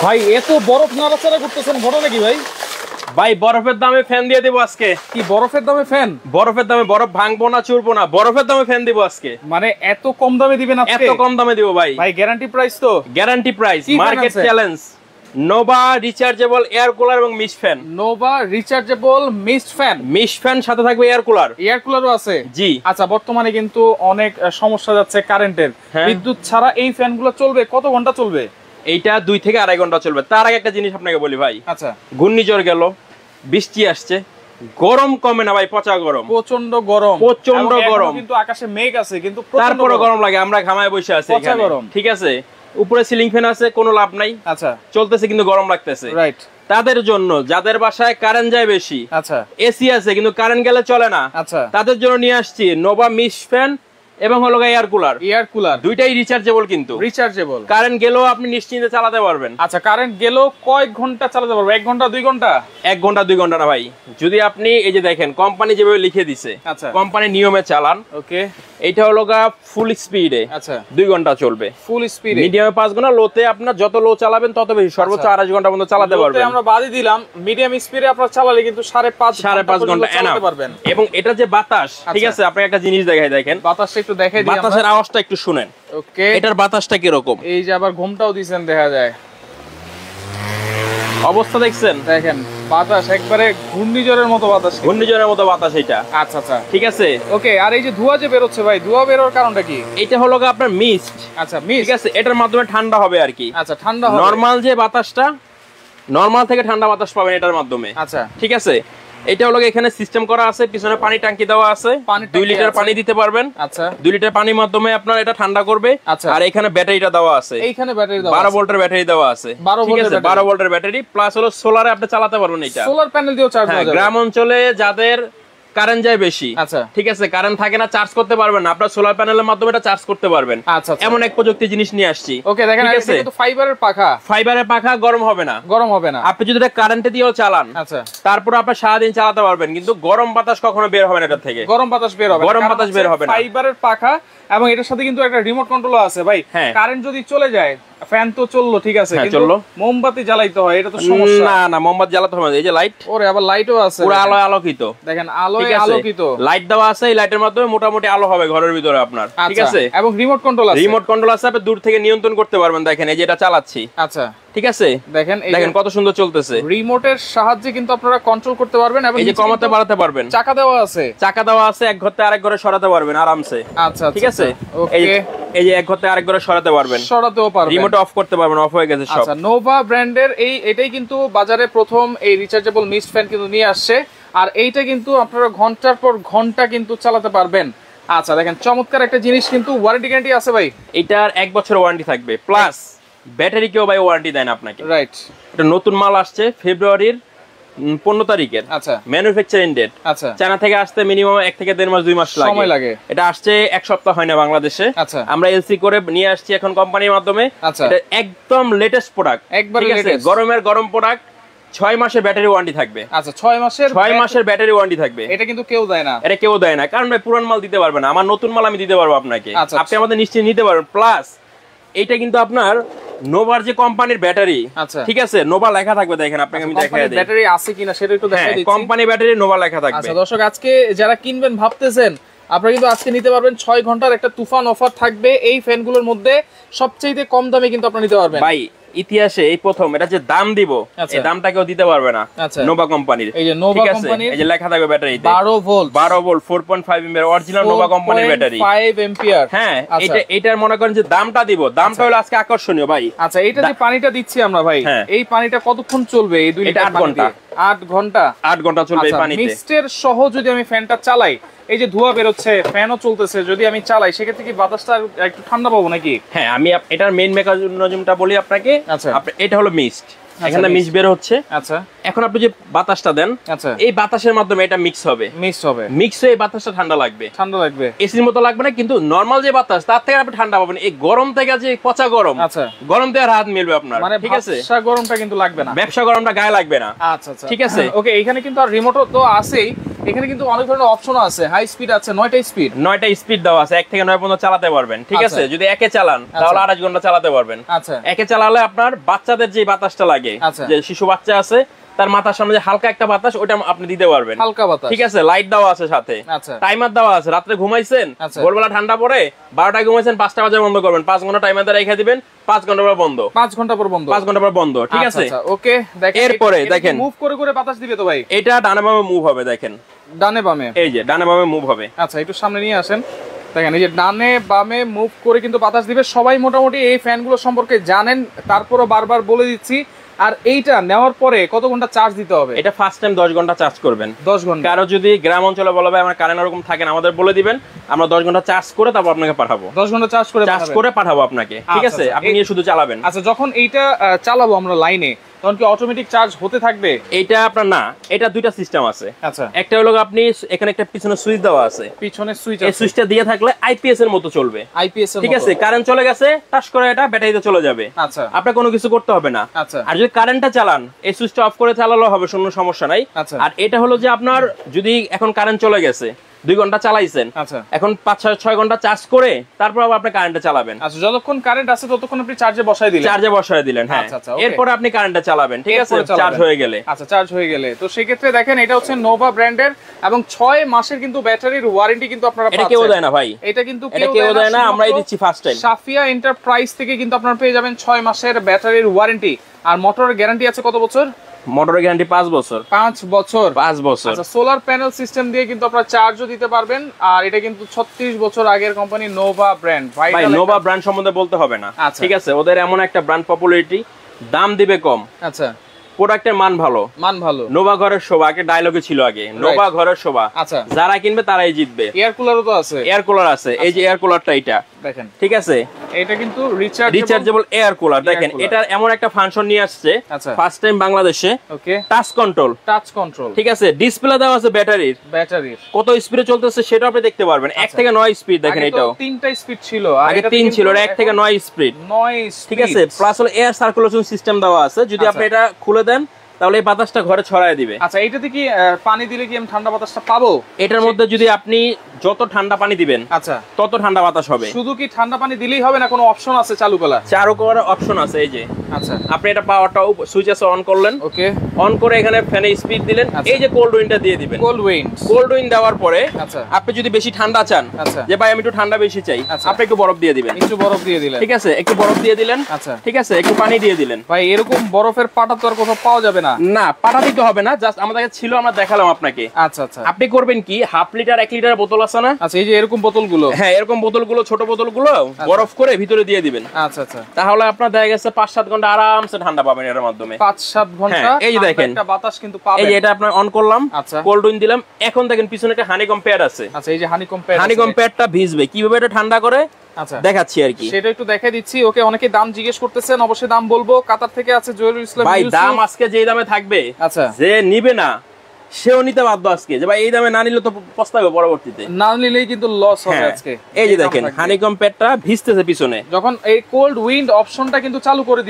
ভাই এত বরফ নাড়াচাড়া করতেছেন, ঘটনা কি ভাই? ভাই বরফের দামে ফ্যান দিয়ে দেবো আজকে। কি বরফের দামে ফ্যান? বরফের দামে, বরফ ভাঙবো না চুরবো না, বরফের দামে ফ্যান দিব আজকে। মানে এত কম দামে দিবেন আজকে? এত কম দামে দিব ভাই। ভাই গ্যারান্টি প্রাইস তো? Guarantee price, market challenge. Nova rechargeable air cooler এবং mist fan. Nova rechargeable mist fan. Mist fan সাথে থাকবে এয়ার কুলার। এয়ার কুলারও আছে? জি। আচ্ছা, বর্তমানে কিন্তু অনেক সমস্যা যাচ্ছে কারেন্টের, বিদ্যুৎ ছাড়া এই ফ্যানগুলো চলবে কত ঘন্টা চলবে? এইটা 2 থেকে 2.5 ঘন্টা চলবে। তার আগে একটা জিনিস আপনাকে বলি ভাই। আচ্ছা। ঘূর্ণিঝড় গেল, বৃষ্টি আসছে, গরম কমে না ভাই, পচা গরম, প্রচন্ড গরম, প্রচন্ড গরম। কিন্তু আকাশে মেঘ আছে, কিন্তু তারপরে গরম লাগে, আমরা ঘামায় বসে আছি এখানে, ঠিক আছে। উপরে সিলিং ফ্যান আছে, কোনো লাভ নাই। আচ্ছা, চলতেছে কিন্তু গরম লাগতেছে। রাইট। তাদের জন্য, যাদের বাসায় কারেন্ট যায় বেশি, আচ্ছা, এসি আছে কিন্তু কারেন্ট গেলে চলে না, আচ্ছা, তাদের জন্য নিয়ে আসছি নোভা মিস্ট ফ্যান এবং হলো এয়ার কুলার। এয়ার কুলার দুইটাই রিচার্জেবল, কিন্তু রিচার্জেবল। কারেন্ট গেলেও আপনি নিশ্চিন্তে চালাতে পারবেন। আচ্ছা, কারেন্ট গেলেও কয় ঘন্টা চালাতে পারবেন? 1 ঘন্টা 2 ঘন্টা? 1 ঘন্টা 2 ঘন্টা না ভাই। যদি আপনি এই যে দেখেন কোম্পানি যেভাবে লিখে দিছে, আচ্ছা, কোম্পানি নিয়মে চালান। ওকে। এটা হলো ফুল স্পিডে, আচ্ছা, 2 ঘন্টা চলবে। ফুল স্পিডে, মিডিয়ামে 5 ঘন্টা, লোতে আপনার যত লো চালাবেন তত বেশি, সর্বোচ্চ 2.5 ঘন্টা পর্যন্ত চালাতে পারবেন। আমরা বাদই দিলাম, মিডিয়াম স্পিডে আপনারা চালালে কিন্তু 5.5 ঘন্টা চালাতে পারবেন। এবং এটা যে বাতাস, ঠিক আছে, আপনাকে একটা জিনিস দেখাই, দেখেন বাতাসটা একটু দেখাই দিই, বাতাসের আওয়াজটা একটু শুনেন। ওকে, এটার বাতাসটা কি রকম? এই যে আবার ঘুমটাও দিবেন, দেখা যায় অবস্থা দেখছেন, দেখেন বাতাস একবারে ঘূর্ণিঝড়ের মতো বাতাস, ঘূর্ণিঝড়ের মতো বাতাস এটা। আচ্ছা আচ্ছা, ঠিক আছে। ওকে, আর এই যে ধোঁয়া যে বের হচ্ছে ভাই, ধোঁয়া বের হওয়ার কারণটা কি? এটা হলো আপনার মিস্ট। আচ্ছা, মিস্ট, ঠিক আছে। এটার মাধ্যমে ঠান্ডা হবে আর কি। আচ্ছা, ঠান্ডা হবে। নরমাল যে বাতাসটা, নরমাল থেকে ঠান্ডা বাতাস পাবেন এটার মাধ্যমে। আচ্ছা, ঠিক আছে। এটা হলো এখানে সিস্টেম করা আছে, পিছনে পানি ট্যাঙ্কি দেওয়া আছে, 2 লিটার পানি দিতে পারবেন। আচ্ছা, 2 লিটার পানির মাধ্যমে আপনার এটা ঠান্ডা করবে। আচ্ছা, আর এখানে ব্যাটারিটা দেওয়া আছে, এইখানে ব্যাটারি দেওয়া আছে, 12 ভোল্টের ব্যাটারি দেওয়া আছে। 12 ভোল্টের ব্যাটারি প্লাস হলো সোলারে আপনি চালাতে পারবেন। এটা সোলার প্যানেল দিয়েও চার্জ করা যাবে। গ্রাম অঞ্চলে যাদের কারেন্ট যায় বেশি, আচ্ছা, ঠিক আছে, কারেন্ট থাকে না, চার্জ করতে পারবেন না, আপনারা সোলার প্যানেলের মাধ্যমে এটা চার্জ করতে পারবেন। আচ্ছা, এমন এক প্রযুক্তি জিনিস নিয়ে আসছি। ওকে, দেখেন এটা কিন্তু ফাইবারের পাখা, ফাইবারের পাখা, গরম হবে না, গরম হবে না। আপনি যদি এটা কারেন্টে দিয়েও চালান, আচ্ছা, তারপর আপনি সারা দিন চালাতে পারবেন, কিন্তু গরম বাতাস কখনো বের হবে না এটা থেকে। গরম বাতাস বের হবে না, গরম বাতাস বের হবে না। ফাইবারের পাখা, এবং এটার সাথে কিন্তু একটা রিমোট কন্ট্রোলও আছে ভাই। কারেন্ট যদি চলে যায়, ফ্যান তো চললো, ঠিক আছে, কিন্তু মোমবাতি জ্বালাইতে হয়, এটা তো সমস্যা। না না, মোমবাতি জ্বালাতে হবে না। এই যে লাইট, ওরে আবার লাইটও আছে, পুরো আলো আলোকিত, দেখেন আলোয় আলোকিত লাইট দেওয়া আছে। এই লাইটের মাধ্যমে মোটামুটি আলো হবে ঘরের ভিতরে আপনার, ঠিক আছে। এবং রিমোট কন্ট্রোল আছে, রিমোট কন্ট্রোল আছে, আপনি দূর থেকে নিয়ন্ত্রণ করতে পারবেন। দেখেন এই যে এটা চালাচ্ছি, আচ্ছা, ঠিক আছে, দেখেন দেখেন কত সুন্দর চলতেছে। রিমোটের সাহায্যে কিন্তু আপনারা কন্ট্রোল করতে পারবেন, এবং এই যে কমাতে বাড়াতে পারবেন। চাকা দেওয়া আছে, চাকা দেওয়া আছে, এক ঘর থেকে আরেক ঘরে সরাতে পারবেন আরামসে। আচ্ছা, ঠিক আছে। ওকে, এই যে এক ঘর থেকে আরেক ঘরে সরাতে পারবেন, সরাতেও পারবেন, রিমোট অফ করতে পারবেন, অফ হয়ে গেছে সব। আচ্ছা, নোভা ব্র্যান্ডের এটাই কিন্তু বাজারে প্রথম এই রিচার্জেবল মিস্ট ফ্যান কিন্তু নিয়ে আসছে, আর এইটা কিন্তু আপনারা ঘন্টার পর ঘন্টা কিন্তু চালাতে পারবেন। আচ্ছা, দেখেন চমৎকার একটা জিনিস, কিন্তু ওয়ারেন্টি গ্যারান্টি আছে ভাই। এটার 1 বছর ওয়ারেন্টি থাকবে, প্লাস ব্যাটারি কেউ ভাই ওয়ারেন্টি দেয় না আপনাকে। রাইট। এটা নতুন মাল আসছে ফেব্রুয়ারির 15 তারিখের। আচ্ছা, ম্যানুফ্যাকচারিং ডেট। আচ্ছা, চায়না থেকে আসতে মিনিমাম 1 থেকে 1.5 মাস 2 মাস সময় লাগে। এটা আসছে 1 সপ্তাহ হয় না বাংলাদেশে। আচ্ছা, আমরা এলসি করে নিয়ে আসছি এখন কোম্পানির মাধ্যমে। আচ্ছা, এটা একদম লেটেস্ট প্রোডাক্ট, একবার লেটেস্ট, গরমের গরম প্রোডাক্ট। 6 মাসের ব্যাটারি ওয়ারেন্টি থাকবে। আচ্ছা, 6 মাসের ব্যাটারি ওয়ারেন্টি থাকবে। এটা কিন্তু কেউ দেয় না, এটা কেউ দেয় না, কারণ ভাই পুরান মাল দিতে পারবে না, আমার নতুন মাল আমি দিতে পারবো আপনাকে। আপনি আমাদের নিশ্চয়ই নিতে পারবেন। প্লাস এইটা কিন্তু আপনার নোভার যে কোম্পানির ব্যাটারি, আচ্ছা, ঠিক আছে, নোভা লেখা থাকবে, দেখেন আপনাকে আমি দেখাই দিই ব্যাটারি আছে কিনা সেটা একটু দেখাই দিচ্ছি। কোম্পানি ব্যাটারি নোভা লেখা থাকবে। আচ্ছা দর্শক, আজকে যারা কিনবেন ভাবতেছেন, আপনারা কিন্তু আজকে নিতে পারবেন। 6 ঘন্টার একটা তুফান অফার থাকবে এই ফ্যানগুলোর মধ্যে, সবচেয়ে কম দামে কিন্তু আপনারা নিতে পারবেন ভাই। ইতিহাসে এই প্রথম এটা যে দাম দিব, এই দামটা কেউ দিতে পারবে না নোভা কোম্পানির। এই যে নোভা কোম্পানির, এই যে লেখা থাকবে ব্যাটারিতে 12 ভোল্ট 4.5 এম্পিয়ার অরিজিনাল নোভা কোম্পানির ব্যাটারি, 5 এম্পিয়ার। হ্যাঁ, এটার মনে করেন যে দামটা দিব, দামটা হলো আজকে আকর্ষণীয় ভাই। আচ্ছা, এটা যে পানিটা দিচ্ছি আমরা ভাই, এই পানিটা কতক্ষণ চলবে? এই 2 লিটার 8 ঘন্টা। 8 ঘন্টা, 8 ঘন্টা চলবে এই পানিতে। মিস্টের সহ যদি আমি ফ্যানটা চালাই, এই যে ধোঁয়া বের হচ্ছে, ফ্যানও চলতেছে, যদি আমি চালাই সেক্ষেত্রে কি বাতাসটা একটু ঠান্ডা পাবো নাকি? হ্যাঁ, আমি এটার মেইন মেকানিজমটা বলি আপনাকে। আচ্ছা, এটা হলো মিস্ট, এখানে মিক্স বের হচ্ছে। আচ্ছা, এখন আপনি যে বাতাসটা দেন, আচ্ছা, এই বাতাসের মাধ্যমে এটা মিক্স হবে, মিক্স হয়ে বাতাসটা ঠান্ডা লাগবে, এসির মতো লাগবে না, কিন্তু নরমাল যে বাতাস তার থেকে আপনি ঠান্ডা পাবেন। এই গরম থেকে যে পচা গরম, আচ্ছা, গরম থেকে হাত মিলবে আপনার, ঠিক আছে, ব্যবসা গরমটা কিন্তু লাগবে না, ব্যবসা গরমটা গায়ে লাগবে না। আচ্ছা আচ্ছা, ঠিক আছে। ওকে, এখানে কিন্তু আর রিমোটও তো আছেই, এখানে কিন্তু অনেক ধরনের অপশন আছে, হাই স্পিড আছে, 9টা স্পিড। 9টা স্পিড দেওয়া আছে, 1 থেকে 9 পর্যন্ত চালাতে পারবেন। ঠিক আছে, যদি একে চালান তাহলে 28 ঘন্টা চালাতে পারবেন। আচ্ছা, একে চালালে আপনার বাচ্চাদের যে বাতাসটা লাগে, যে শিশু বাচ্চা আছে তার মাথার সামনে যে হালকা একটা বাতাস, ওটা আপনি দিতে পারবেন, হালকা বাতাস। ঠিক আছে, লাইট দেওয়া আছে সাথে, আচ্ছা, টাইমার দেওয়া আছে। রাতে ঘুমাইছেন, ভোরবেলা ঠান্ডা পড়ে 12টায় ঘুমাইছেন, 5টা বাজে বন্ধ করবেন, 5 ঘন্টা টাইমার দিয়ে রেখে দিবেন, 5 ঘন্টা পর বন্ধ, 5 ঘন্টা পর বন্ধ, 5 ঘন্টা পর বন্ধ। ঠিক আছে, ওকে। দেখেন এরপরে দেখেন মুভ করে করে বাতাস দিবে তো ভাই? এটা ডানে বামে মুভ হবে, দেখেন ডানে বামে, এই যে ডানে বামে মুভ হবে। আচ্ছা, একটু সামনে নিয়ে আসেন। দেখেন এই যে ডানে বামে মুভ করে কিন্তু বাতাস দিবে। সবাই মোটামুটি এই ফ্যানগুলো সম্পর্কে জানেন, তারপরও বারবার বলে দিচ্ছি। আর এইটা নেওয়ার পরে কত ঘন্টা চার্জ দিতে হবে? এটা ফার্স্ট টাইম 10 ঘন্টা চার্জ করবেন। 10 ঘন্টা। কারো যদি গ্রাম অঞ্চলে বলা হয় আমার কারেন্ট এরকম থাকে না, আমাদের বলে দিবেন, আমরা 10 ঘন্টা চার্জ করে তারপর আপনাকে পাঠাবো। 10 ঘন্টা চার্জ করে পাঠাবো আপনাকে। ঠিক আছে, আপনি নিয়ে শুধু চালাবেন। আচ্ছা, যখন এইটা চালাবো আমরা লাইনে, তখন কি অটোমেটিক চার্জ হতে থাকবে? এটা আপনার না, এটা দুইটা সিস্টেম আছে। আচ্ছা, একটা হলো আপনি এখানে একটা পিছনে সুইচ দেওয়া আছে, পিছনে সুইচ এই সুইচটা দিয়ে থাকলে আইপিএস এর মতো চলবে। আইপিএস এর মতো, ঠিক আছে, কারেন্ট চলে গেছে টাচ করে এটা ব্যাটারিতে চলে যাবে। আচ্ছা, আপনার কোনো কিছু করতে হবে না। আচ্ছা, আর যদি কারেন্টটা চালান এই সুইচটা অফ করে চালালেও হবে, কোনো সমস্যা নাই। আচ্ছা, আর এটা হলো যে আপনার যদি এখন কারেন্ট চলে গেছে, 2 ঘন্টা চালাইছেন, আচ্ছা, এখন 5-6 ঘন্টা চার্জ করে তারপর আবার আপনি কারেন্টে চালাবেন। আচ্ছা, যতক্ষণ কারেন্ট আছে ততক্ষণ আপনি চার্জে বসায় দিলেন। হ্যাঁ, আচ্ছা, এরপর আপনি কারেন্টে চালাবেন। ঠিক আছে, চার্জ হয়ে গেলে। আচ্ছা, চার্জ হয়ে গেলে তো সেই ক্ষেত্রে দেখেন এটা হচ্ছে নোভা ব্র্যান্ডের এবং 6 মাসের কিন্তু ব্যাটারির ওয়ারেন্টি কিন্তু আপনারা পাচ্ছেন। এটা কেউ দেয় না ভাই, এটা কিন্তু কেউ দেয় না, আমরাই দিচ্ছি ফার্স্ট টাইম। সাফিয়া এন্টারপ্রাইজ থেকে কিন্তু আপনারা পেয়ে যাবেন 6 মাসের ব্যাটারির ওয়ারেন্টি। আর মোটরের গ্যারান্টি আছে কত বছর? মোটরের গ্যারান্টি 5 বছর। 5 বছর। 5 বছর। আচ্ছা, সোলার প্যানেল সিস্টেম দিয়ে কিন্তু আপনারা চার্জও দিতে পারবেন। আর এটা কিন্তু 36 বছর আগের কোম্পানি নোভা ব্র্যান্ড। ভাই নোভা ব্র্যান্ড সম্বন্ধে বলতে হবে না। ঠিক আছে, ওদের এমন একটা ব্র্যান্ড পপুলারিটি, দাম দিবে কম, আচ্ছা, প্রোডাক্টের মান ভালো। নোভা ঘরের শোভা, আগে ডায়লগে ছিল, আগে নোভা ঘরের শোভা। আচ্ছা, যারা কিনবে তারাই জিতবে। এয়ার কুলারও তো আছে। এয়ার কুলার আছে, এই যে এয়ার কুলারটা এটা দেখেন। ঠিক আছে, এটা কিন্তু রিচার্জেবল এয়ার কুলার। দেখেন এটার এমন একটা ফাংশন নিয়ে আসছে ফার্স্ট টাইম বাংলাদেশে। ওকে, টাচ কন্ট্রোল। ঠিক আছে, ডিসপ্লে দেওয়া আছে ব্যাটারির, কত স্পিডে চলতেছে সেটা আপনি দেখতে পারবেন। 1 থেকে 9 স্পিড। দেখেন এটাও 3টা স্পিড ছিল, আগে 3 ছিল, 1 থেকে 9 স্পিড। ঠিক আছে, প্লাস হলো এয়ার সার্কুলেশন সিস্টেম দেওয়া আছে, যদি আপনি এটা খুলে দেন তাহলে এই বাতাসটা ঘরে ছড়ায় দিবে। আচ্ছা, এইটাতে কি পানি দিলে কি আমি ঠান্ডা বাতাসটা পাবো? এটার মধ্যে যদি আপনি যত ঠান্ডা পানি দিবেন, আচ্ছা, তত ঠান্ডা বাতাস হবে। শুধু কি ঠান্ডা পানি দিলেই হবে না, কোনো অপশন আছে চালু করার? চালু করার অপশন আছে, এই যে। আচ্ছা, আপনি এটা পাওয়ারটা সুইচ আছে, অন করলেন। ওকে, অন করে এখানে ফ্যানে স্পিড দিলেন, এই যে কোল্ড উইন্ডটা দিয়ে দিবেন। কোল্ড উইন্ড দেওয়ার পরে আচ্ছা, আপনি যদি বেশি ঠান্ডা চান, যে ভাই আমি একটু ঠান্ডা বেশি চাই, আপনি একটু বরফ দিয়ে দিবেন। একটু বরফ দিয়ে দিলেন, ঠিক আছে, একটু বরফ দিয়ে দিলেন। আচ্ছা, ঠিক আছে, একটু পানি দিয়ে দিলেন। ভাই এরকম বরফের পাটা তো আর কোথাও পাওয়া যাবে না। না, পাটা দিতে হবে না, জাস্ট আমাদের কাছে ছিল, আমরা দেখালাম আপনাকে। আচ্ছা আচ্ছা, আপনি করবেন কি, 1/2 লিটার 1 লিটার বোতল আছে না? আচ্ছা, এই যে এরকম বোতলগুলো, হ্যাঁ, এরকম বোতলগুলো, ছোট বোতলগুলো বরফ করে ভিতরে দিয়ে দিবেন। আচ্ছা আচ্ছা, তাহলে আপনার দেখা গেছে 5-7 ঘন্টা আরামসে ঠান্ডা পাবেন এর মাধ্যমে। 5-7 ঘন্টা এই যে দেখেন একটা বাতাস কিন্তু পাবেন। এই যে এটা আপনার অন করলাম, আচ্ছা, কোল্ড উইন্ড দিলাম, এখন দেখেন পিছনে একটা হানিকম প্যাড আছে। আচ্ছা, এই যে হানিকম প্যাডটা ভিজবে, কিভাবে এটা ঠান্ডা করে আচ্ছা দেখাচ্ছি আর কি, সেটা একটু দেখাই দিচ্ছি। ওকে, অনেকে দাম জিজ্ঞেস করতেছেন, অবশ্যই দাম বলবো। কাতার থেকে আছে জহিরুল ইসলাম। ভাই দাম আজকে যে দামে থাকবে, আচ্ছা, যে নিবে না সেও নিতে বাধ্য আজকে, যে ভাই এই দামে না নিলে তো পস্তাবে পরবর্তীতে, না নিলেই কিন্তু লস হবে আজকে। এই যে দেখেন হানিকম প্যাডটা ভিজতেছে পিছনে, যখন এই কোল্ড উইন্ড অপশনটা কিন্তু চালু করে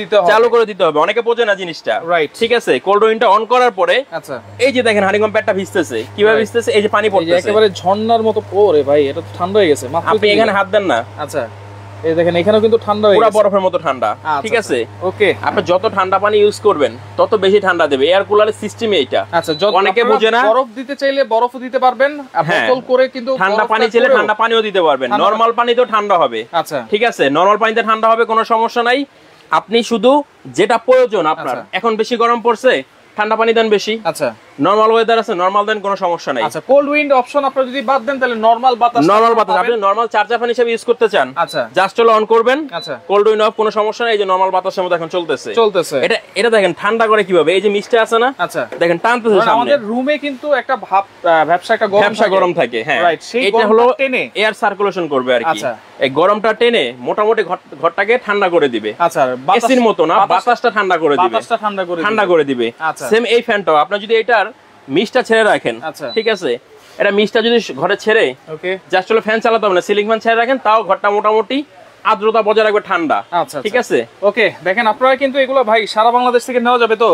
দিতে হবে, অনেকে বোঝে না জিনিসটা। রাইট, ঠিক আছে, কোল্ড উইন্ডটা অন করার পরে আচ্ছা, এই যে দেখেন হানিকম প্যাডটা ভিজতেছে, কিভাবে ভিজতেছে, এই যে পানি পড়তেছে একেবারে ঝর্ণার মতো। ওরে ভাই, এটা তো ঠান্ডা হয়ে গেছে। আপনি এখানে হাত দেন না, আচ্ছা, এই দেখেন এখানেও কিন্তু ঠান্ডা হয়ে গেছে, পুরো বরফের মতো ঠান্ডা। ঠিক আছে, ওকে, আপনি যত ঠান্ডা পানি ইউজ করবেন তত বেশি ঠান্ডা দেবে। এয়ার কুলারের সিস্টেম এইটা। আচ্ছা, অনেকে বোঝে না, বরফ দিতে চাইলে বরফও দিতে পারবেন, বোতল করে কিন্তু ঠান্ডা পানি চাইলে ঠান্ডা পানিও দিতে পারবেন। নরমাল পানিতেও ঠান্ডা হবে। আচ্ছা, ঠিক আছে, নরমাল পানিতে ঠান্ডা হবে, কোনো সমস্যা নাই। আপনি শুধু যেটা প্রয়োজন আপনার, এখন বেশি গরম পড়ছে, ঠান্ডা পানি দেন বেশি। আচ্ছা, নরমাল ওয়েদার আছে, নরমাল দেন, কোনো সমস্যা নাই। আচ্ছা, কোল্ড উইন্ড অপশন আপনি যদি বাদ দেন তাহলে নরমাল বাতাস আপনি নরমাল চার্জার ফ্যান হিসেবে ইউজ করতে চান, আচ্ছা, জাস্ট হলো অন করবেন। আচ্ছা, কোল্ড উইন্ড অফ, কোনো সমস্যা নাই। এই যে নরমাল বাতাসের মধ্যে এখন চলতেছে। এটা দেখেন ঠান্ডা করে কিভাবে, এই যে মিষ্টি আছে না, আচ্ছা, দেখেন টানতেছে সামনে। আমাদের রুমে কিন্তু একটা ব্যবসা একটা গরম থাকে, হ্যাঁ, রাইট, এটা হলো এয়ার সার্কুলেশন করবে আর কি। এই গরমটা টেনে মোটামুটি ঘরটাকে ঠান্ডা করে দিবে। আচ্ছা, এসির মতো না, বাতাসটা ঠান্ডা করে দিবে, ঠান্ডা করে দিবে। সেম এই ফ্যানটাও আপনি যদি এটার মিস্টটা ছেড়ে রাখেন, ঠিক আছে, এটা মিস্টটা যদি ঘরে ছেড়ে জাস্ট হলো ফ্যান চালাতে হবে না, সিলিং ফ্যান ছেড়ে রাখেন, তাও ঘরটা মোটামুটি আর্দ্রতা বজায় রাখবে, ঠান্ডা। আচ্ছা, ঠিক আছে, ওকে। দেখেন আপনারা কিন্তু এগুলো ভাই সারা বাংলাদেশ থেকে নেওয়া যাবে তো?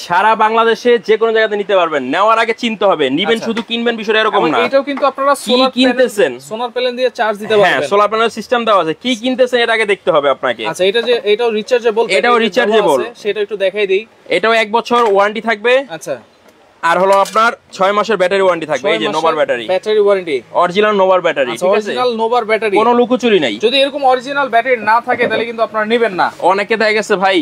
সারা বাংলাদেশে যে কোনো জায়গাতে নিতে পারবেন। নেওয়ার আগে চিনতে হবে, নিবেন শুধু কিনবেন বিষয়টা এরকম না। এটাও কিন্তু আপনারা সোলার কিনতেছেন, সোলার প্যানেল দিয়ে চার্জ দিতে পারবেন। হ্যাঁ, সোলার প্যানেল সিস্টেম দেওয়া আছে, কি কিনতেছেন এটা আগে দেখতে হবে আপনাকে। আচ্ছা, এটা যে এটাও রিচার্জেবল, এটাও রিচার্জেবল, সেটা একটু দেখাই দেই। এটাও 1 বছর ওয়ারেন্টি থাকবে। আচ্ছা, আর হলো আপনার 6 মাসের ব্যাটারি ওয়ারেন্টি থাকবে। এই যে নোভার ব্যাটারি, ব্যাটারি ওয়ারেন্টি, অরিজিনাল নোভার ব্যাটারি, ঠিক আছে, অরিজিনাল নোভার ব্যাটারি, কোনো লুকোচুরি নাই। যদি এরকম অরিজিনাল ব্যাটারি না থাকে তাহলে কিন্তু আপনারা নেবেন না। অনেকে দেখা গেছে ভাই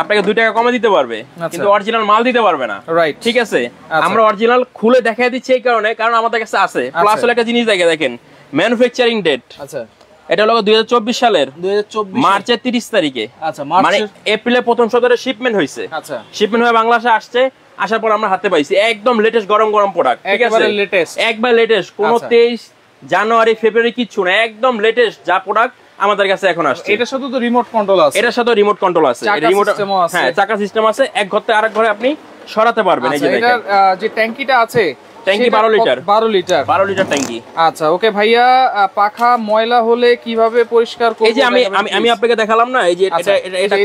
আপনাকে 2 টাকা কমে দিতে পারবে, কিন্তু অরিজিনাল মাল দিতে পারবে না। রাইট, ঠিক আছে, আমরা অরিজিনাল খুলে দেখাই দিচ্ছি এই কারণে, কারণ আমাদের কাছে আছে। প্লাস হলো একটা জিনিস দেখেন, ম্যানুফ্যাকচারিং ডেট। আচ্ছা, এটা হলো 2024 সালের 2024 মার্চের 30 তারিখে। আচ্ছা, মানে এপ্রিলের প্রথম সপ্তাহে শিপমেন্ট হইছে। আচ্ছা, শিপমেন্ট হয়ে বাংলাদেশে আসছে, আসার পর আমরা হাতে পাইছি একদম লেটেস্ট গরম গরম প্রোডাক্ট। ঠিক আছে, একবার লেটেস্ট, কোন 23 জানুয়ারি ফেব্রুয়ারি কিছু না, একদম লেটেস্ট যা প্রোডাক্ট আমাদের কাছে এখন আসছে। এটার সাথে তো রিমোট কন্ট্রোল আছে, এটার সাথে রিমোট কন্ট্রোল আছে, রিমোট, হ্যাঁ, চাকা সিস্টেম আছে, এক ঘর থেকে আরেক ঘরে আপনি সরাতে পারবেন। এই যে দেখেন, এটার যে ট্যাঙ্কিটা আছে, ট্যাঙ্কি 12 লিটার, 12 লিটার ট্যাঙ্কি। আচ্ছা, ওকে ভাইয়া, পাখা ময়লা হলে কিভাবে পরিষ্কার করব? এই যে আমি আপনাকে দেখালাম না, এই যে এটা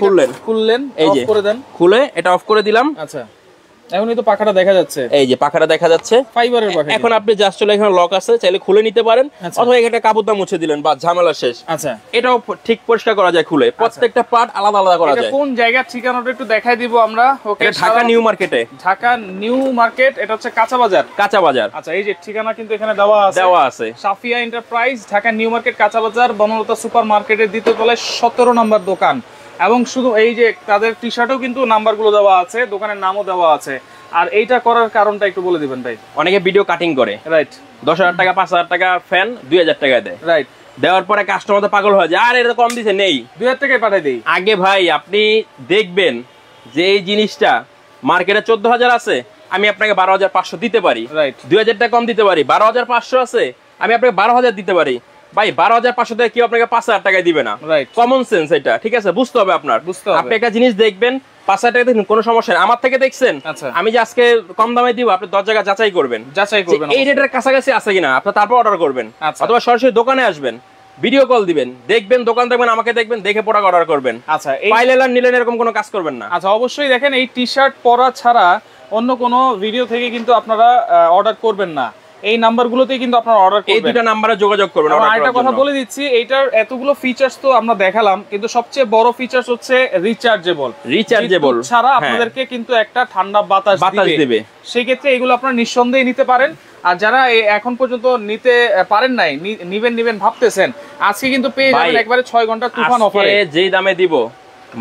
খুললেন, এই যে করে দেন, খুলে এটা অফ করে দিলাম। আচ্ছা, এখনই তো পাখাটা দেখা যাচ্ছে, এই যে পাখাটা দেখা যাচ্ছে, ফাইবারের পাখা। এখন আপনি জাস্ট চলে, এখানে লক আছে, চাইলে খুলে নিতে পারেন, অথবা একটা কাপড় দিয়ে মুছে দিলেন, বা ঝামেলা শেষ। আচ্ছা, এটাও ঠিক পরিষ্কার করা যায় খুলে, প্রত্যেকটা পার্ট আলাদা আলাদা করা যায়। কোন জায়গার ঠিকানাটা একটু দেখাই দিব আমরা। ওকে, ঢাকা নিউ মার্কেটে, ঢাকা নিউ মার্কেট, এটা হচ্ছে কাঁচা বাজার, কাঁচা বাজার। আচ্ছা, এই যে ঠিকানা কিন্তু এখানে দেওয়া আছে, Safia enterprise, Dhaka new market, কাঁচা বাজার, বনলতা সুপার মার্কেটের দ্বিতীয় তলায় 17 নম্বর দোকান। এবং শুধু এই যে তাদের টি শার্টও কিন্তু নাম্বারগুলো দেওয়া আছে, দোকানের নামও দেওয়া আছে। আর এইটা করার কারণটা একটু বলে দিবেন ভাই। অনেকে ভিডিও কাটিং করে, রাইট, 10,000 টাকা 5,000 টাকা ফ্যান 2,000 টাকা দেয়, রাইট, দেওয়ার পরে কাস্টমার তো পাগল হয়ে যায়, আর এটা কম দিছে, নেই, 2,000 টাকায় পাঠাই দেই। আগে ভাই আপনি দেখবেন যে এই জিনিসটা মার্কেটে 14,000 আছে, আমি আপনাকে 12,500 দিতে পারি, রাইট, 2,000 টাকা কম দিতে পারি। 12,500 আছে, আমি আপনাকে 12,000 দিতে পারি। ভাই 12,500 টাকা কেউ আপনাকে 5,000 টাকায় দিবে না, রাইট, কমন সেন্স এটা। ঠিক আছে, বুঝতে হবে আপনার, আপনি একটা জিনিস দেখবেন 5,000 টাকা দেখুন, কোনো সমস্যা নেই। আমার থেকে দেখছেন, আমি যে আজকে কম দামে দিব, আপনি 10 জায়গা যাচাই করবেন, এই রেটের কাছাকাছি আছে কিনা, আপনি তারপর অর্ডার করবেন, অথবা সরাসরি দোকানে আসবেন, ভিডিও কল দিবেন, দেখবেন, দোকান দেখবেন, আমাকে দেখবেন, দেখে প্রোডাক্ট অর্ডার করবেন। আচ্ছা, পাইলেন আর নিলেন এরকম কোনো কাজ করবেন না। আচ্ছা, অবশ্যই দেখেন, এই টি শার্ট পরা ছাড়া অন্য কোনো ভিডিও থেকে কিন্তু আপনারা অর্ডার করবেন না। এই নাম্বারগুলোতেই কিন্তু আপনারা অর্ডার করবেন, এই দুটো নম্বরে যোগাযোগ করবেন। আর একটা কথা বলে দিচ্ছি, এইটার এতগুলো ফিচারস তো আমরা দেখালাম, কিন্তু সবচেয়ে বড় ফিচারস হচ্ছে রিচার্জেবল ছাড়া আপনাদেরকে কিন্তু একটা ঠান্ডা বাতাস দিবে। সেই ক্ষেত্রে এগুলো আপনারা নিঃসন্দেহে নিতে পারেন। আর যারা এখন পর্যন্ত নিতে পারেন নাই, নিবেন ভাবতেছেন, আজকে কিন্তু পেয়ে যাবেন একবারে 6 ঘন্টা তুফান অফারে। যেই দামে দিব,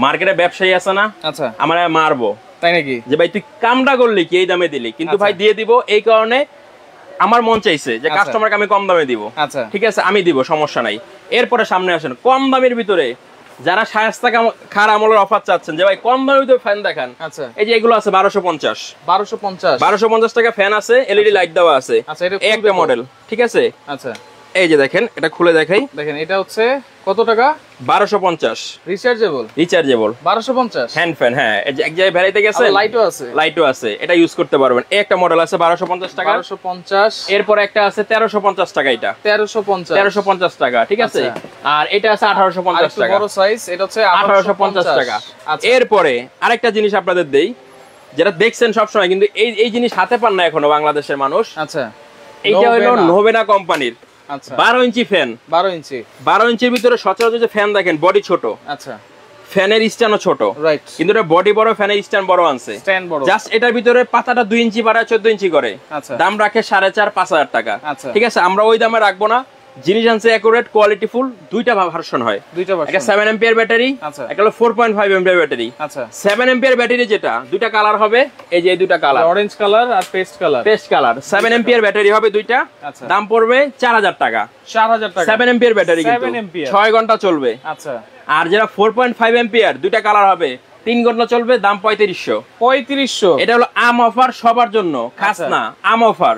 মার্কেটে ব্যবসায়ী আছে না, আচ্ছা, আমরা মারবো, তাই নাকি, যে ভাই তুই কামটা করলি কি এই দামে দিলি, কিন্তু ভাই দিয়ে দিব এই কারণে আমার মন চাইছে যে কাস্টমারকে আমি কম দামে দিব। আচ্ছা, ঠিক আছে, আমি দিব, সমস্যা নাই। এরপরে সামনে আসেন কম দামের ভিতরে, যারা শায়েস্তা খার আমলের অফার চাচ্ছেন, যে ভাই কম দামের ভিতরে ফ্যান দেখান। আচ্ছা, এই যে এগুলো আছে 1250 টাকা ফ্যান আছে, এলইডি লাইট দেওয়া আছে, একটা মডেল। ঠিক আছে, আচ্ছা, এই যে দেখেন, এটা খুলে দেখাই, দেখেন, এটা হচ্ছে কত টাকা? 1250 রিচার্জেবল 1250 হ্যান্ড ফ্যান। হ্যাঁ, এক জায়গায় ভ্যারাইতে গেছে, লাইটও আছে, এটা ইউজ করতে পারবেন। একটা মডেল আছে 1250 টাকা, 1250। এরপর একটা আছে 1350 টাকা, এটা 1350 টাকা। ঠিক আছে, আর এটা আছে 1850 টাকা, বড় সাইজ, এটা হচ্ছে 1850 টাকা। এরপরে আরেকটা জিনিস আপনাদের দেই, যেটা দেখছেন সবসময়, কিন্তু এই জিনিস হাতে পান না এখনো বাংলাদেশের মানুষ। আচ্ছা, এইটা হলো নোভেনা কোম্পানির 12 ইঞ্চি ফ্যান। 12 ইঞ্চির ভিতরে সচরাচর যে ফ্যান দেখেন, বডি ছোট, আচ্ছা, ফ্যানের স্ট্যান্ডও ছোট, রাইট, কিন্তু এটা বডি বড়, ফ্যানের স্ট্যান্ড বড় আনছে, জাস্ট এটার ভিতরে পাতাটা 2 ইঞ্চি বাড়ায় 14 ইঞ্চি করে। আচ্ছা, দাম রাখে 4,500-5,000 টাকা। ঠিক আছে, আমরা ওই দামে রাখবো না, জিনিস আনছে একুরেট, কোয়ালিটি ফুল। দুইটা ভার্সন হয়, একটা 7 এম্পিয়ার ব্যাটারি, একটা হলো 4.5 এম্পিয়ার ব্যাটারি। আচ্ছা, 7 এম্পিয়ার ব্যাটারি যেটা, দুইটা কালার হবে, এই যে এই দুইটা কালার, অরেঞ্জ কালার আর পেস্ট কালার। 7 এম্পিয়ার ব্যাটারি হবে দুইটা, দাম পড়বে 4,000 টাকা। 7 এম্পিয়ার ব্যাটারি, 6 ঘন্টা চলবে। আচ্ছা, আর যেটা 4.5 এম্পিয়ার, দুইটা কালার হবে, 3 ঘন্টা চলবে, দাম 3500। এটা হলো আম অফার সবার জন্য, খাস না, আম অফার।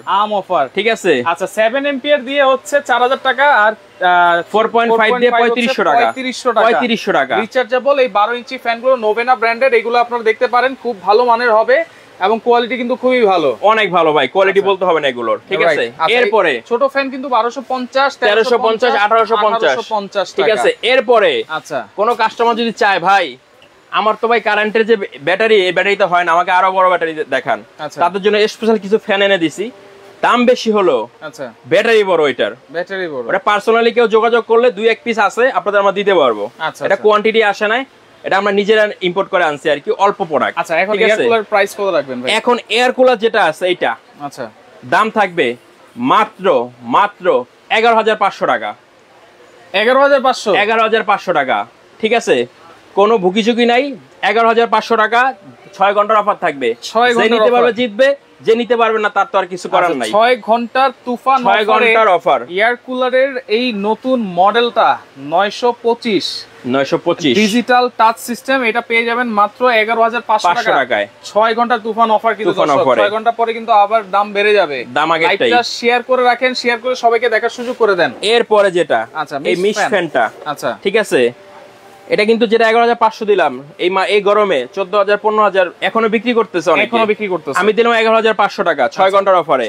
ঠিক আছে, আচ্ছা, 7 এম্পিয়ার দিয়ে হচ্ছে 4,000 টাকা, আর 4.5 দিয়ে 3500 টাকা রিচার্জেবল। এই 12 ইঞ্চি ফ্যানগুলো নোভেনা ব্র্যান্ডেড, এগুলো আপনারা দেখতে পারেন, খুব ভালো মানের হবে এবং কোয়ালিটি কিন্তু খুবই ভালো, অনেক ভালো ভাই, কোয়ালিটি বলতে হবে না এগুলোর। ঠিক আছে, এরপরে ছোট ফ্যান কিন্তু 1250, 1350, 1850। ঠিক আছে, এরপরে আচ্ছা, কোন কাস্টমার যদি চায় ভাই আমার তো ভাই কারেন্টের যে ব্যাটারি, এই ব্যাটারিতে হয় না, আমাকে আরো বড় ব্যাটারি দেখান। তাদের জন্য স্পেশাল কিছু ফ্যান এনে দিছি, দাম বেশি হলো, আচ্ছা ব্যাটারি বড়, এটার ব্যাটারি বড়। এটা পার্সোনালি কেউ যোগাযোগ করলে 2-1 পিস আছে আপনাদের আমরা দিতে পারবো। এটা কোয়ান্টিটি আসে নাই, এটা আমরা নিজেরা ইম্পোর্ট করে আনছি আর কি, অল্প প্রোডাক্ট। আচ্ছা এখন এয়ার কুলার প্রাইস কত রাখবেন ভাই? এখন এয়ার কুলার যেটা আছে এইটা, আচ্ছা দাম থাকবে মাত্র 11,500 টাকা। 11,500 টাকা, ঠিক আছে, কোনো ভুকিঝুঁকি নাই। 11,500 টাকা, 6 ঘন্টার অফার থাকবে। 6 ঘন্টা নিতে পারবে জিতবে, যে নিতে পারবে না তার তো আর কিছু করার নাই। 6 ঘন্টার তুফান 6 ঘন্টার অফার। এয়ার কুলারের এই নতুন মডেলটা 925 ডিজিটাল টাচ সিস্টেম, এটা পেয়ে যাবেন মাত্র 11,500 টাকায়। 6 ঘন্টার তুফান অফার কিন্তু 6 ঘন্টা পরে কিন্তু আবার দাম বেড়ে যাবে। দাম আগেরটাই। লাইভটা শেয়ার করে রাখেন, শেয়ার করে সবাইকে দেখার সুযোগ করে দেন। এরপরে যেটা, আচ্ছা এই মিস ফ্যানটা, আচ্ছা ঠিক আছে, এটা কিন্তু যেটা 11,500 দিলাম এই গরমে 14,000 15,000 এখনো বিক্রি করতেছে, আমি দিলাম 11,500 টাকা 6 ঘন্টার অফারে।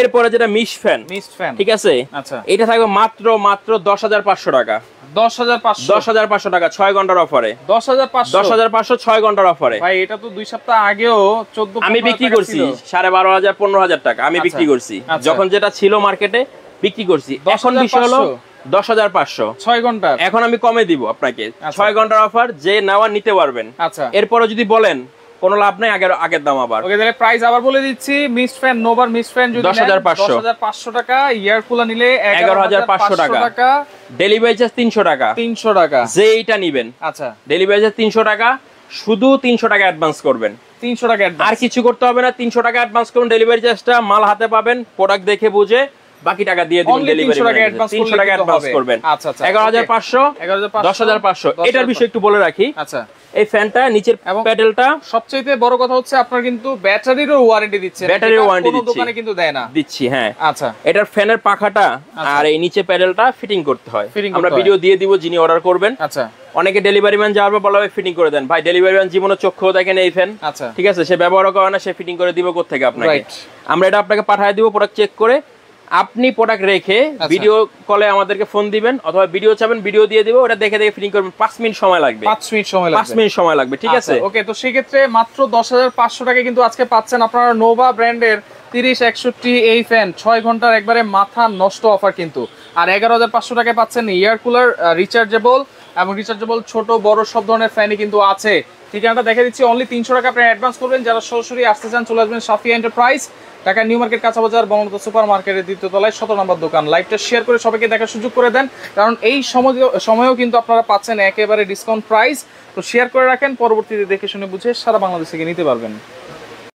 এরপরে যেটা মিস ফ্যান, ঠিক আছে, আচ্ছা এটা থাকবে মাত্র 10,500 টাকা। 10,500 টাকা 6 ঘন্টার অফারে। 10,500 6 ঘন্টার অফারে। ভাই এটা তো 2 সপ্তাহ আগেও 14 আমি বিক্রি করছি 12,500 15,000 টাকা আমি বিক্রি করছি, যখন যেটা ছিল মার্কেটে বিক্রি করছি। এখন বিষয় হলো 10,500 6 ঘন্টা, এখন আমি কমে দিব আপনাকে। 6 ঘন্টার অফার, যে নেওয়া নিতে পারবেন। আচ্ছা এরপরে যদি বলেন কোনো লাভ নাই, আগের দাম আবার। ওকে তাহলে প্রাইস আবার বলে দিচ্ছি। মিস্ট ফ্যান, নোভার মিস্ট ফ্যান যদি 10,500 টাকা, ইয়ার কুলার নিলে 11,500 টাকা, ডেলিভারি চার্জ 300 টাকা। 300 টাকা যে এইটা নেবেন, আচ্ছা ডেলিভারি চার্জ 300 টাকা, শুধু 300 টাকা অ্যাডভান্স করবেন। 300 টাকা আর কিছু করতে হবে না, 300 টাকা অ্যাডভান্স করুন, ডেলিভারি চার্জটা মাল হাতে পাবেন, প্রোডাক্ট দেখে বুঝে বাকি টাকা দিয়ে দিবেন। ডেলিভারি 300 টাকা অ্যাডভান্স করবেন। আচ্ছা আচ্ছা 11,500 10,500। এটার বিষয় একটু বলে রাখি, আচ্ছা এই ফ্যানটা নিচের প্যাডেলটা, সবচেয়ে বড় কথা হচ্ছে আপনারা কিন্তু ব্যাটারিরও ওয়ারেন্টি দিচ্ছেন। ব্যাটারির ওয়ারেন্টি দিচ্ছি, দোকানে কিন্তু দেয় না। দিচ্ছি হ্যাঁ। আচ্ছা এটার ফ্যানের পাখাটা আর এই নিচে প্যাডেলটা ফিটিং করতে হয়, আমরা ভিডিও দিয়ে দিব যিনি অর্ডার করবেন। আচ্ছা অনেকে ডেলিভারি ম্যান যাওয়ার পর বলা হয় ফিটিং করে দেন, ভাই ডেলিভারি ম্যান জীবনে চোখেও দেখেন এই ফ্যান, আচ্ছা ঠিক আছে, সে ব্যবহার করে না, সে ফিটিং করে দিব কোথা থেকে আপনাকে? আমরা এটা আপনাকে পাঠিয়ে দিব, প্রোডাক্ট চেক করে আপনি প্রোডাক্ট রেখে ভিডিও কলে আমাদেরকে ফোন দিবেন, অথবা ভিডিও চাবেন ভিডিও দিয়ে দিব, ওটা দেখে ফিটিং করবেন। 5 মিনিট সময় লাগবে, 5 মিনিট সময় লাগবে, ঠিক আছে? ওকে, তো সেই ক্ষেত্রে মাত্র 10,500 টাকা কিন্তু আজকে পাচ্ছেন আপনারা নোভা ব্র্যান্ডের 3061 এই ফ্যান। 6 ঘন্টার একবারে মাথা নষ্ট অফার কিন্তু। আর 11,500 টাকায় পাচ্ছেন এয়ার কুলার রিচার্জেবল, এবং রিচার্জেবল ছোট বড় সব ধরনের ফ্যানই কিন্তু আছে। ঠিকানাটা দেখে দিচ্ছি, অনলি 300 টাকা আপনি অ্যাডভান্স করবেন। যারা সরাসরি আসতে চান চলে আসবেন Safia enterprise, Dhaka new market, কাঁচা বাজার, বঙ্গবন্ধু সুপার মার্কেটের 2য় তলায় 17 নম্বর দোকান। লাইভটা শেয়ার করে সবাইকে দেখার সুযোগ করে দেন, কারণ এই সময়েও কিন্তু আপনারা পাচ্ছেন একেবারে ডিসকাউন্ট প্রাইস। তো শেয়ার করে রাখেন, পরবর্তীতে দেখে শুনে বুঝে সারা বাংলাদেশ থেকে নিতে পারবেন।